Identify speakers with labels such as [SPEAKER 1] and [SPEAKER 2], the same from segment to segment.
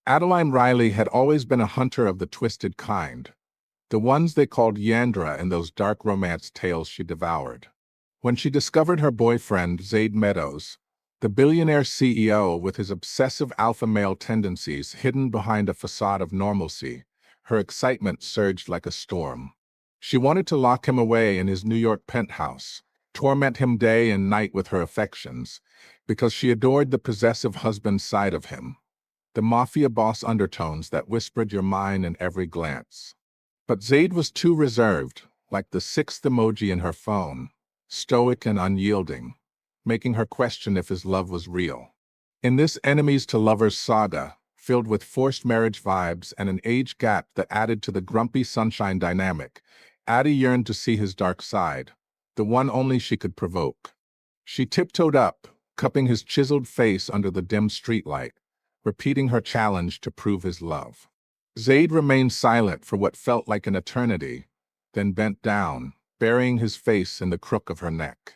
[SPEAKER 1] Adeline Riley had always been a hunter of the twisted kind, the ones they called Yandere in those dark romance tales she devoured. When she discovered her boyfriend, Zade Meadows, the billionaire CEO with his obsessive alpha male tendencies hidden behind a facade of normalcy, her excitement surged like a storm. She wanted to lock him away in his New York penthouse, torment him day and night with her affections, because she adored the possessive husband side of him, the mafia boss undertones that whispered your mind in every glance. But Zade was too reserved, like the sixth emoji in her phone, stoic and unyielding, making her question if his love was real. In this enemies to lovers saga, filled with forced marriage vibes and an age gap that added to the grumpy sunshine dynamic, Addie yearned to see his dark side, the one only she could provoke. She tiptoed up, cupping his chiseled face under the dim streetlight, repeating her challenge to prove his love. Zade remained silent for what felt like an eternity, then bent down, burying his face in the crook of her neck.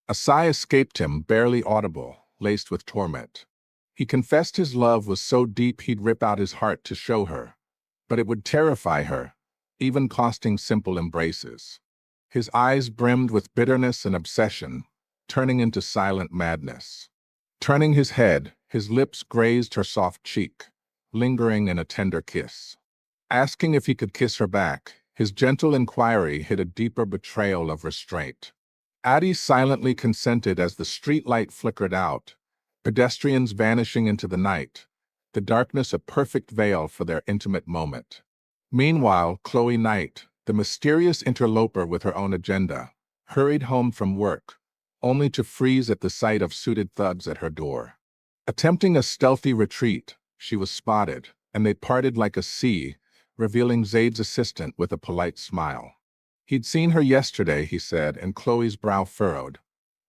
[SPEAKER 1] A sigh escaped him, barely audible, laced with torment. He confessed his love was so deep he'd rip out his heart to show her, but it would terrify her, even costing simple embraces. His eyes brimmed with bitterness and obsession, turning into silent madness. Turning his head, his lips grazed her soft cheek, lingering in a tender kiss. Asking if he could kiss her back, his gentle inquiry hid a deeper betrayal of restraint. Addie silently consented as the streetlight flickered out, pedestrians vanishing into the night, the darkness a perfect veil for their intimate moment. Meanwhile, Chloe Knight, the mysterious interloper with her own agenda, hurried home from work, only to freeze at the sight of suited thugs at her door. Attempting a stealthy retreat, she was spotted, and they parted like a sea, revealing Zade's assistant with a polite smile. He'd seen her yesterday, he said, and Chloe's brow furrowed.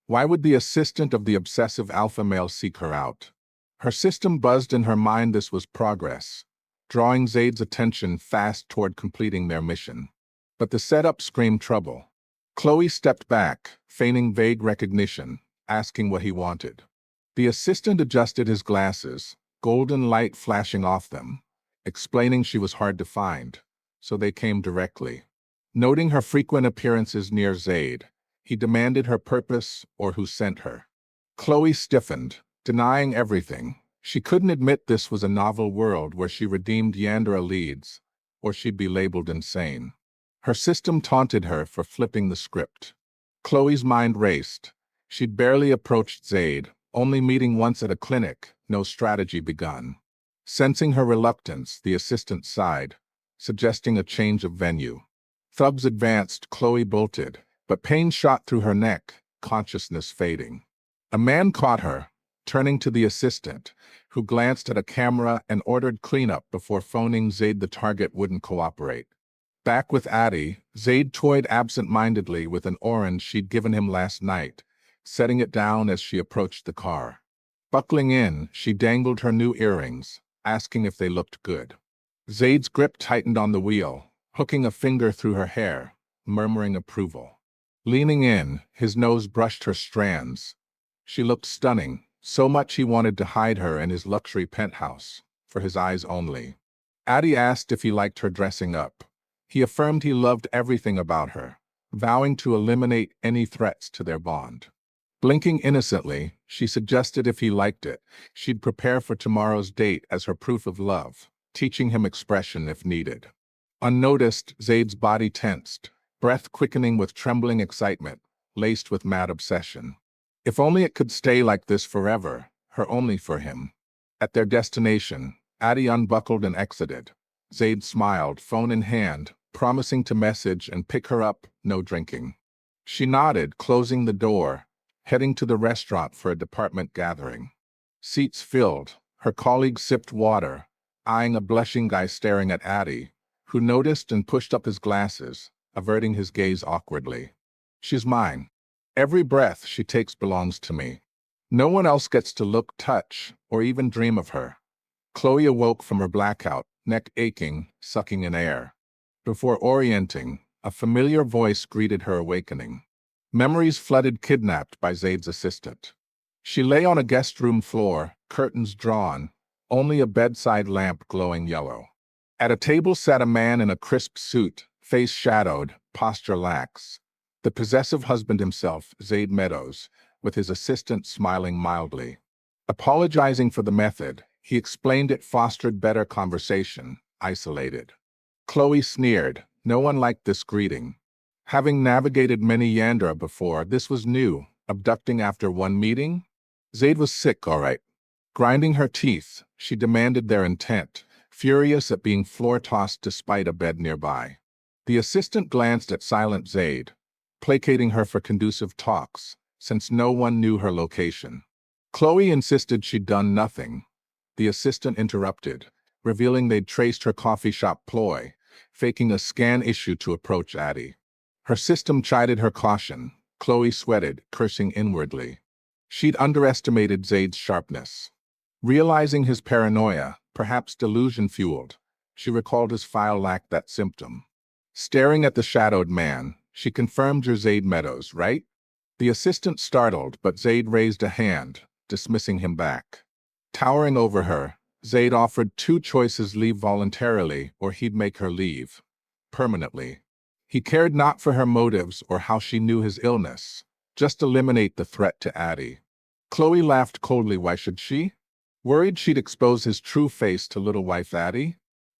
[SPEAKER 1] Why would the assistant of the obsessive alpha male seek her out? Her system buzzed in her mind this was progress, drawing Zade's attention fast toward completing their mission. But the setup screamed trouble. Chloe stepped back, feigning vague recognition, asking what he wanted. The assistant adjusted his glasses, golden light flashing off them, explaining she was hard to find, so they came directly. Noting her frequent appearances near Zade, he demanded her purpose or who sent her. Chloe stiffened, denying everything. She couldn't admit this was a novel world where she redeemed Yandere leads, or she'd be labeled insane. Her system taunted her for flipping the script. Chloe's mind raced. She'd barely approached Zade, only meeting once at a clinic, no strategy begun. Sensing her reluctance, the assistant sighed, suggesting a change of venue. Thugs advanced, Chloe bolted, but pain shot through her neck, consciousness fading. A man caught her, turning to the assistant, who glanced at a camera and ordered cleanup before phoning Zade the target wouldn't cooperate. Back with Addie, Zade toyed absent-mindedly with an orange she'd given him last night, setting it down as she approached the car. Buckling in, she dangled her new earrings, asking if they looked good. Zade's grip tightened on the wheel, hooking a finger through her hair, murmuring approval. Leaning in, his nose brushed her strands. She looked stunning, so much he wanted to hide her in his luxury penthouse, for his eyes only. Addie asked if he liked her dressing up. He affirmed he loved everything about her, vowing to eliminate any threats to their bond. Blinking innocently, she suggested if he liked it, she'd prepare for tomorrow's date as her proof of love, teaching him expression if needed. Unnoticed, Zade's body tensed, breath quickening with trembling excitement, laced with mad obsession. If only it could stay like this forever, her only for him. At their destination, Addie unbuckled and exited. Zade smiled, phone in hand, promising to message and pick her up, no drinking. She nodded, closing the door, heading to the restaurant for a department gathering. Seats filled, her colleague sipped water, eyeing a blushing guy staring at Addie, who noticed and pushed up his glasses, averting his gaze awkwardly. She's mine. Every breath she takes belongs to me. No one else gets to look, touch, or even dream of her. Chloe awoke from her blackout, neck aching, sucking in air. Before orienting, a familiar voice greeted her awakening. Memories flooded, kidnapped by Zade's assistant. She lay on a guest room floor, curtains drawn, only a bedside lamp glowing yellow. At a table sat a man in a crisp suit, face shadowed, posture lax. The possessive husband himself, Zade Meadows, with his assistant smiling mildly. Apologizing for the method, he explained it fostered better conversation, isolated. Chloe sneered. No one liked this greeting. Having navigated many Yandere before, this was new. Abducting after one meeting? Zade was sick, all right. Grinding her teeth, she demanded their intent, furious at being floor-tossed despite a bed nearby. The assistant glanced at silent Zade, placating her for conducive talks, since no one knew her location. Chloe insisted she'd done nothing. The assistant interrupted, revealing they'd traced her coffee shop ploy, faking a scan issue to approach Addie. Her system chided her caution. Chloe sweated, cursing inwardly. She'd underestimated Zade's sharpness. Realizing his paranoia, perhaps delusion-fueled, she recalled his file lacked that symptom. Staring at the shadowed man, she confirmed, "You're Zade Meadows, right?" The assistant startled, but Zade raised a hand, dismissing him back. Towering over her, Zade offered two choices: leave voluntarily or he'd make her leave. Permanently. He cared not for her motives or how she knew his illness. Just eliminate the threat to Addie. Chloe laughed coldly. Why should she? Worried she'd expose his true face to little wife Addie?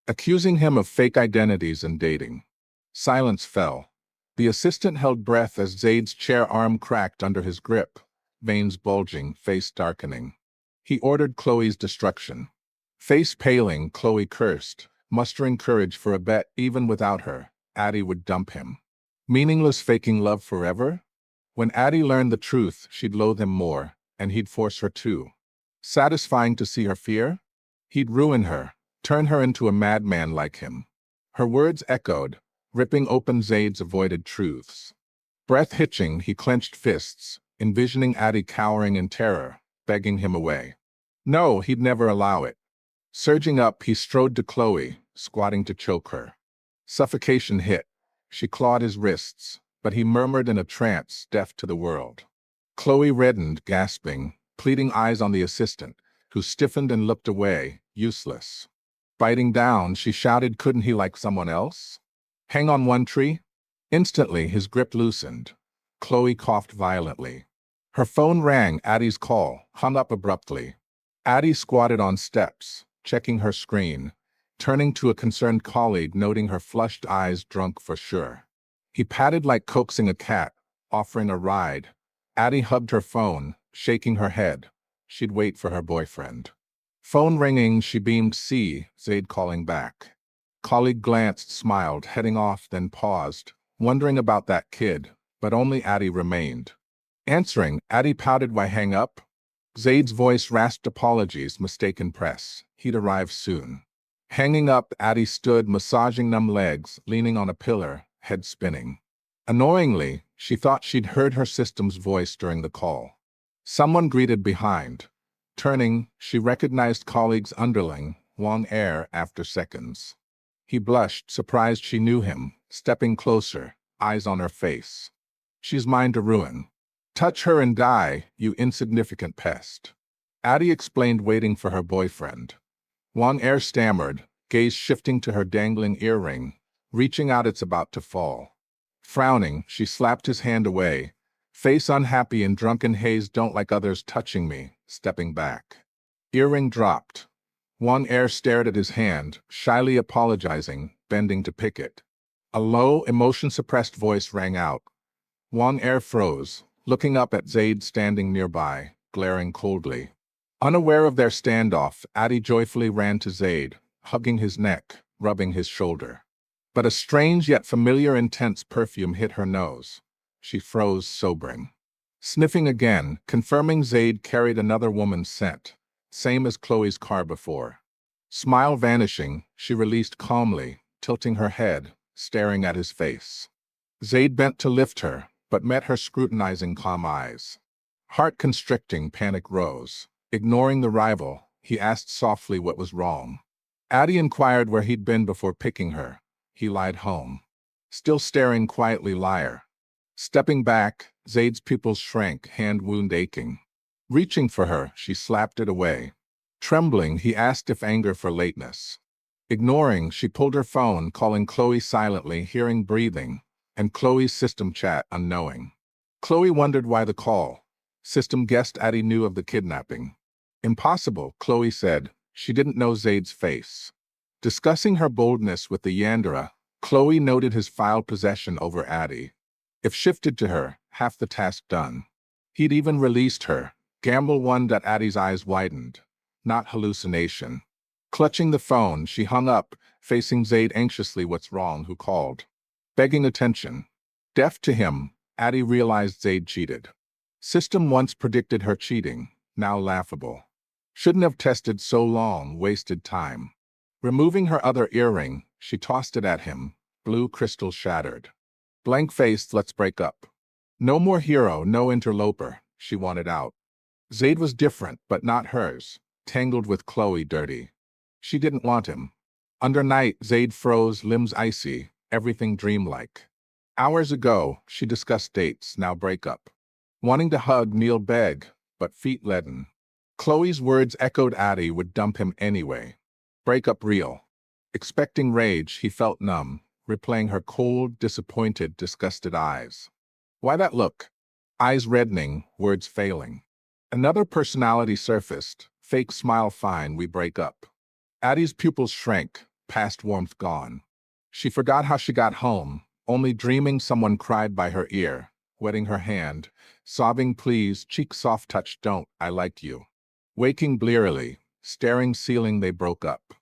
[SPEAKER 1] Accusing him of fake identities and dating. Silence fell. The assistant held breath as Zade's chair arm cracked under his grip, veins bulging, face darkening. He ordered Chloe's destruction. Face paling, Chloe cursed, mustering courage for a bet. Even without her, Addie would dump him. Meaningless faking love forever? When Addie learned the truth, she'd loathe him more, and he'd force her to. Satisfying to see her fear? He'd ruin her, turn her into a madman like him. Her words echoed, ripping open Zade's avoided truths. Breath hitching, he clenched fists, envisioning Addie cowering in terror, begging him away. No, he'd never allow it. Surging up, he strode to Chloe, squatting to choke her. Suffocation hit. She clawed his wrists, but he murmured in a trance, deaf to the world. Chloe reddened, gasping, pleading eyes on the assistant, who stiffened and looked away, useless. Biting down, she shouted, couldn't he like someone else? Hang on one tree? Instantly, his grip loosened. Chloe coughed violently. Her phone rang. Addie's call, hung up abruptly. Addie squatted on steps, checking her screen, turning to a concerned colleague, noting her flushed eyes, drunk for sure. He patted like coaxing a cat, offering a ride. Addie hugged her phone, shaking her head. She'd wait for her boyfriend. Phone ringing, she beamed. See, Zade calling back. Colleague glanced, smiled, heading off, then paused, wondering about that kid, but only Addie remained. Answering, Addie pouted. Why hang up? Zade's voice rasped apologies, mistaken press. He'd arrive soon. Hanging up, Addie stood, massaging numb legs, leaning on a pillar, head spinning. Annoyingly, she thought she'd heard her system's voice during the call. Someone greeted behind. Turning, she recognized colleague's underling, Wang Air, after seconds. He blushed, surprised she knew him, stepping closer, eyes on her face. She's mine to ruin. Touch her and die, you insignificant pest. Addie explained, waiting for her boyfriend. Wang Air stammered, gaze shifting to her dangling earring, reaching out. It's about to fall. Frowning, she slapped his hand away, face unhappy in drunken haze. Don't like others touching me, stepping back. Earring dropped. Wang Air stared at his hand, shyly apologizing, bending to pick it. A low, emotion-suppressed voice rang out. Wang Air froze, looking up at Zade standing nearby, glaring coldly. Unaware of their standoff, Addie joyfully ran to Zade, hugging his neck, rubbing his shoulder. But a strange yet familiar intense perfume hit her nose. She froze, sobering. Sniffing again, confirming Zade carried another woman's scent, same as Chloe's car before. Smile vanishing, she released calmly, tilting her head, staring at his face. Zade bent to lift her, but met her scrutinizing calm eyes. Heart constricting, panic rose. Ignoring the rival, he asked softly what was wrong. Addie inquired where he'd been before picking her. He lied home. Still staring quietly, liar. Stepping back, Zade's pupils shrank, hand wound aching. Reaching for her, she slapped it away. Trembling, he asked if anger for lateness. Ignoring, she pulled her phone, calling Chloe silently, hearing breathing, and Chloe's system chat unknowing. Chloe wondered why the call. System guessed Addie knew of the kidnapping. Impossible, Chloe said. She didn't know Zade's face. Discussing her boldness with the Yandere, Chloe noted his filed possession over Addie. If shifted to her, half the task done. He'd even released her. Gamble won that Addie's eyes widened. Not hallucination. Clutching the phone, she hung up, facing Zade anxiously. What's wrong? Who called? Begging attention. Deaf to him, Addie realized Zade cheated. System once predicted her cheating, now laughable. Shouldn't have tested so long, wasted time. Removing her other earring, she tossed it at him, blue crystal shattered. Blank-faced, let's break up. No more hero, no interloper, she wanted out. Zade was different, but not hers, tangled with Chloe dirty. She didn't want him. Under night, Zade froze, limbs icy, everything dreamlike. Hours ago, she discussed dates, now breakup. Wanting to hug, kneel, beg, but feet leaden. Chloe's words echoed. Addie would dump him anyway. Breakup real. Expecting rage, he felt numb, replaying her cold, disappointed, disgusted eyes. Why that look? Eyes reddening, words failing. Another personality surfaced, fake smile fine, we break up. Addie's pupils shrank, past warmth gone. She forgot how she got home, only dreaming someone cried by her ear, wetting her hand, sobbing please, cheek soft touch don't, I liked you. Waking blearily, staring ceiling they broke up.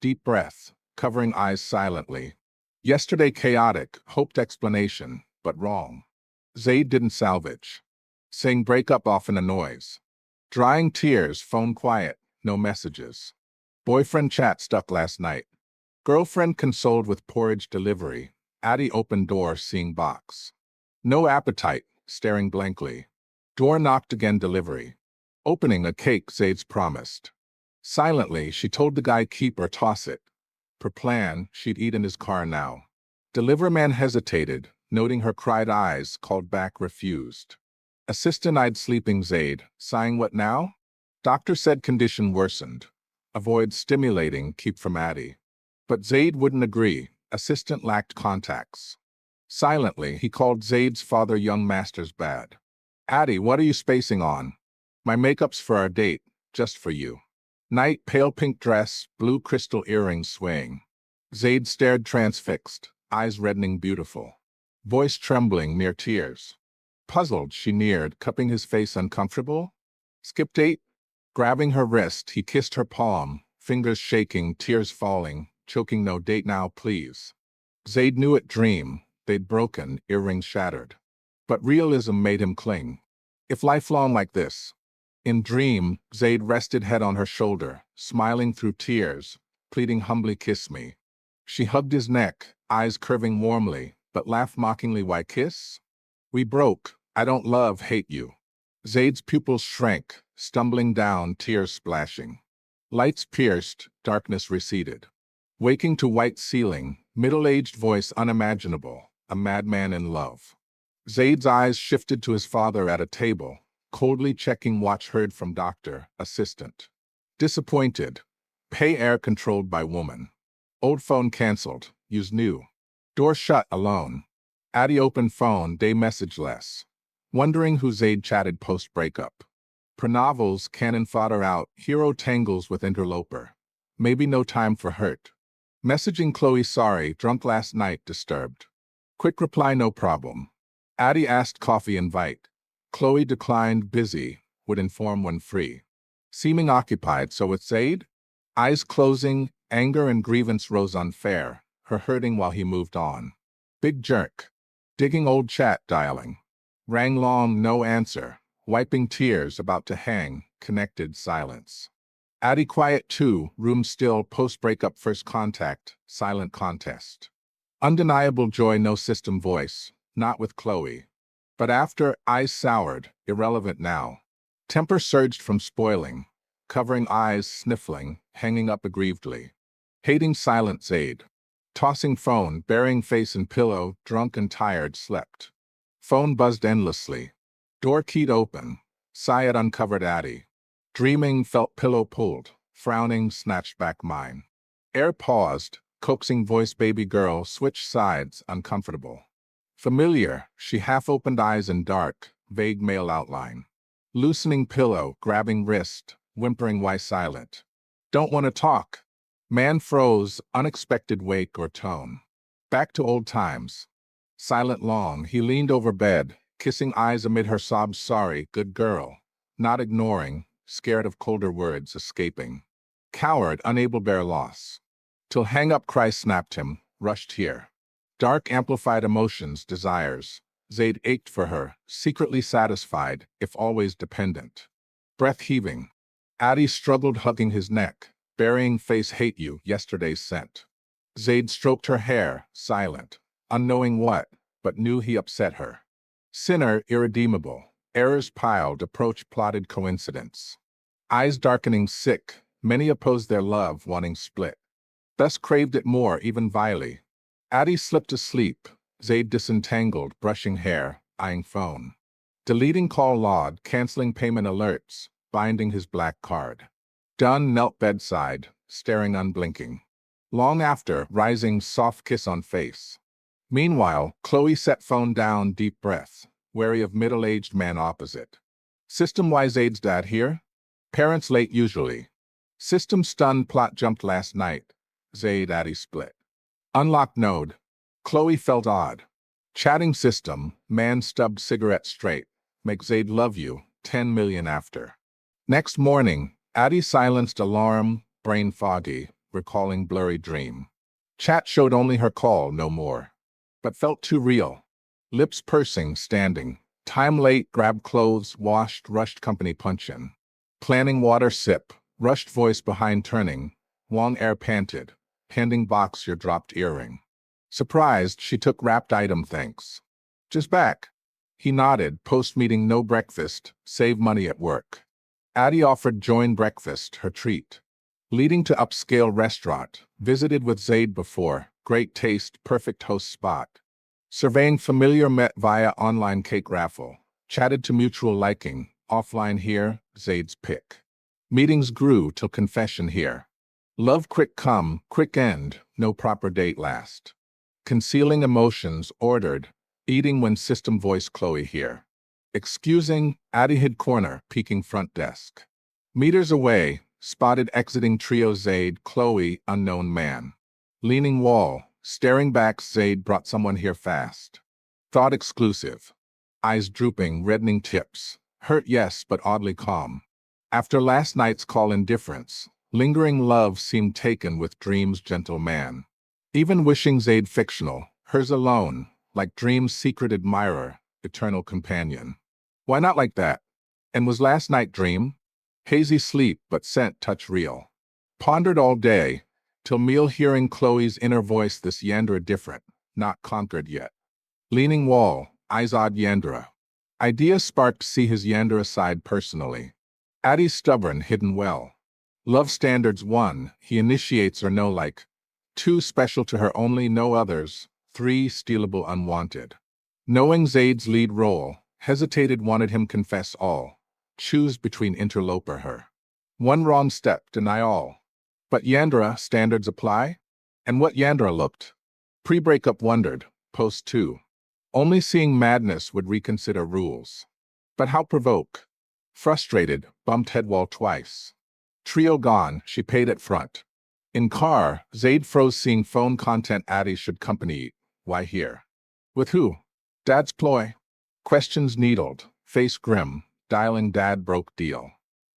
[SPEAKER 1] Deep breath, covering eyes silently. Yesterday chaotic, hoped explanation, but wrong. Zade didn't salvage. Saying breakup often a noise. Drying tears, phone quiet, no messages. Boyfriend chat stuck last night. Girlfriend consoled with porridge delivery. Addie opened door, seeing box. No appetite, staring blankly. Door knocked again, delivery. Opening a cake Zade's promised. Silently, she told the guy keep or toss it. Per plan, she'd eat in his car now. Deliverman hesitated, noting her cried eyes, called back, refused. Assistant eyed sleeping Zade, sighing what now? Doctor said condition worsened. Avoid stimulating, keep from Addie. But Zade wouldn't agree. Assistant lacked contacts. Silently, he called Zade's father. Young master's bad. Addie, what are you spacing on? My makeup's for our date, just for you. Night, pale pink dress, blue crystal earrings swaying. Zade stared transfixed, eyes reddening beautiful. Voice trembling near tears. Puzzled, she neared, cupping his face uncomfortable. Skip date? Grabbing her wrist, he kissed her palm, fingers shaking, tears falling, choking. No date now, please. Zade knew it dream, they'd broken, earrings shattered. But realism made him cling. If lifelong like this. In dream, Zade rested head on her shoulder, smiling through tears, pleading humbly, kiss me. She hugged his neck, eyes curving warmly, but laughed mockingly, why kiss? We broke, I don't love, hate you. Zade's pupils shrank, stumbling down, tears splashing. Lights pierced, darkness receded. Waking to white ceiling, middle-aged voice unimaginable, a madman in love. Zade's eyes shifted to his father at a table, coldly checking watch, heard from doctor, assistant. Disappointed. Pay air controlled by woman. Old phone canceled, use new. Door shut, alone. Addie opened phone, day message less. Wondering who Zade chatted post-breakup. Per novels, canon fodder out, hero tangles with interloper. Maybe no time for hurt. Messaging Chloe sorry, drunk last night, disturbed. Quick reply, no problem. Addie asked coffee invite. Chloe declined, busy, would inform when free. Seeming occupied, so with Zade? Eyes closing, anger and grievance rose unfair, her hurting while he moved on. Big jerk. Digging old chat, dialing. Rang long, no answer. Wiping tears, about to hang, connected silence. Addie quiet too, room still, post-breakup first contact, silent contest. Undeniable joy, no system voice, not with Chloe. But after, eyes soured, irrelevant now. Temper surged from spoiling, covering eyes, sniffling, hanging up aggrievedly. Hating silent Zade. Tossing phone, burying face in pillow, drunk and tired, slept. Phone buzzed endlessly. Door keyed open. Sigh at uncovered Addie. Dreaming, felt pillow pulled. Frowning, snatched back mine. Air paused, coaxing voice baby girl switched sides, uncomfortable. Familiar, she half-opened eyes in dark, vague male outline. Loosening pillow, grabbing wrist, whimpering why silent. Don't want to talk. Man froze, unexpected wake or tone. Back to old times. Silent long, he leaned over bed, kissing eyes amid her sobs sorry, good girl. Not ignoring, scared of colder words escaping. Coward, unable bear loss. Till hang-up cry snapped him, rushed here. Dark amplified emotions, desires. Zade ached for her, secretly satisfied, if always dependent. Breath heaving. Addie struggled hugging his neck, burying face hate you, yesterday's scent. Zade stroked her hair, silent, unknowing what, but knew he upset her. Sinner, irredeemable. Errors piled, approach plotted coincidence. Eyes darkening sick, many opposed their love, wanting split. Thus craved it more, even vilely. Addie slipped asleep, Zade disentangled, brushing hair, eyeing phone. Deleting call log, canceling payment alerts, binding his black card. Dunn knelt bedside, staring unblinking. Long after, rising, soft kiss on face. Meanwhile, Chloe set phone down, deep breath, wary of middle-aged man opposite. System-why Zade's dad here? Parents late usually. System stunned, plot jumped last night. Zade Addie split. Unlocked node. Chloe felt odd. Chatting system, man stubbed cigarette straight. Make Zade love you, 10 million after. Next morning, Addie silenced alarm, brain foggy, recalling blurry dream. Chat showed only her call, no more. But felt too real. Lips pursing, standing. Time late, grabbed clothes, washed, rushed company punch-in. Planning water sip, rushed voice behind turning. Long air panted. Handing box your dropped earring. Surprised, she took wrapped item thanks. Just back. He nodded, post-meeting no breakfast, save money at work. Addie offered join breakfast, her treat. Leading to upscale restaurant, visited with Zade before, great taste, perfect host spot. Surveying familiar met via online cake raffle. Chatted to mutual liking, offline here, Zade's pick. Meetings grew till confession here. Love quick come, quick end, no proper date last. Concealing emotions, ordered, eating when system voice Chloe here. Excusing, Addie hid corner, peeking front desk. Meters away, spotted exiting trio Zade, Chloe, unknown man. Leaning wall, staring back Zade brought someone here fast. Thought exclusive. Eyes drooping, reddening tips. Hurt yes, but oddly calm. After last night's call indifference, lingering love seemed taken with dreams gentle man. Even wishing Zade fictional, hers alone, like dream's secret admirer, eternal companion. Why not like that? And was last night dream? Hazy sleep, but scent touch real. Pondered all day, till meal hearing Chloe's inner voice this Yandere different, not conquered yet. Leaning wall, eyes odd Yandere. Idea sparked see his Yandere side personally. Addie's stubborn, hidden well. Love standards 1, he initiates or no like. 2, special to her only, no others. 3, stealable unwanted. Knowing Zade's lead role, hesitated wanted him confess all. Choose between interloper her. One wrong step, deny all. But Yandere, standards apply? And what Yandere looked? Pre-breakup wondered, post 2. Only seeing madness would reconsider rules. But how provoke? Frustrated, bumped head wall twice. Trio gone, she paid at front. In car, Zade froze seeing phone content Addie should company eat. Why here? With who? Dad's ploy. Questions needled, face grim, dialing dad broke deal.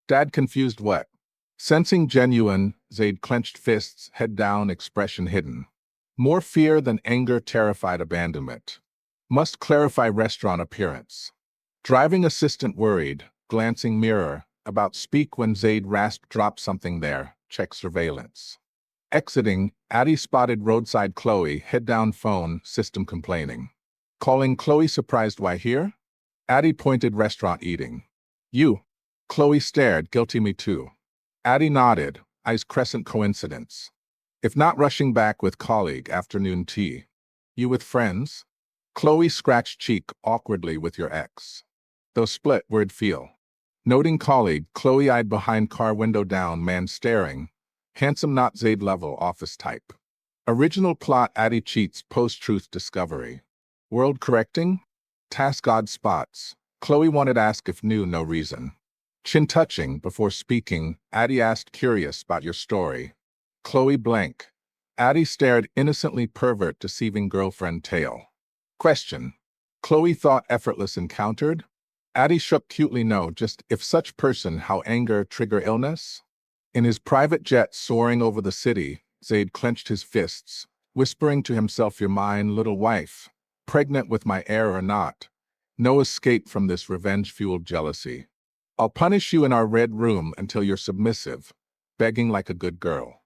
[SPEAKER 1] Dad confused what? Sensing genuine, Zade clenched fists, head down, expression hidden. More fear than anger, terrified abandonment. Must clarify restaurant appearance. Driving assistant worried, glancing mirror, about speak when Zade rasped drop something there, check surveillance. Exiting, Addie spotted roadside Chloe, head down phone, system complaining. Calling Chloe surprised why here? Addie pointed restaurant eating. You. Chloe stared, guilty me too. Addie nodded, eyes crescent coincidence. If not rushing back with colleague, afternoon tea. You with friends? Chloe scratched cheek awkwardly with your ex. Though split, word feel. Noting colleague, Chloe eyed behind car window down, man staring. Handsome not Zade level office type. Original plot Addie cheats post-truth discovery. World correcting? Task odd spots. Chloe wanted ask if knew no reason. Chin touching before speaking, Addie asked curious about your story. Chloe blank. Addie stared innocently pervert deceiving girlfriend tale. Question. Chloe thought effortless encountered? Addie shook cutely no, just if such person how anger trigger illness? In his private jet soaring over the city, Zade clenched his fists, whispering to himself your mine little wife, pregnant with my heir or not. No escape from this revenge-fueled jealousy. I'll punish you in our red room until you're submissive, begging like a good girl.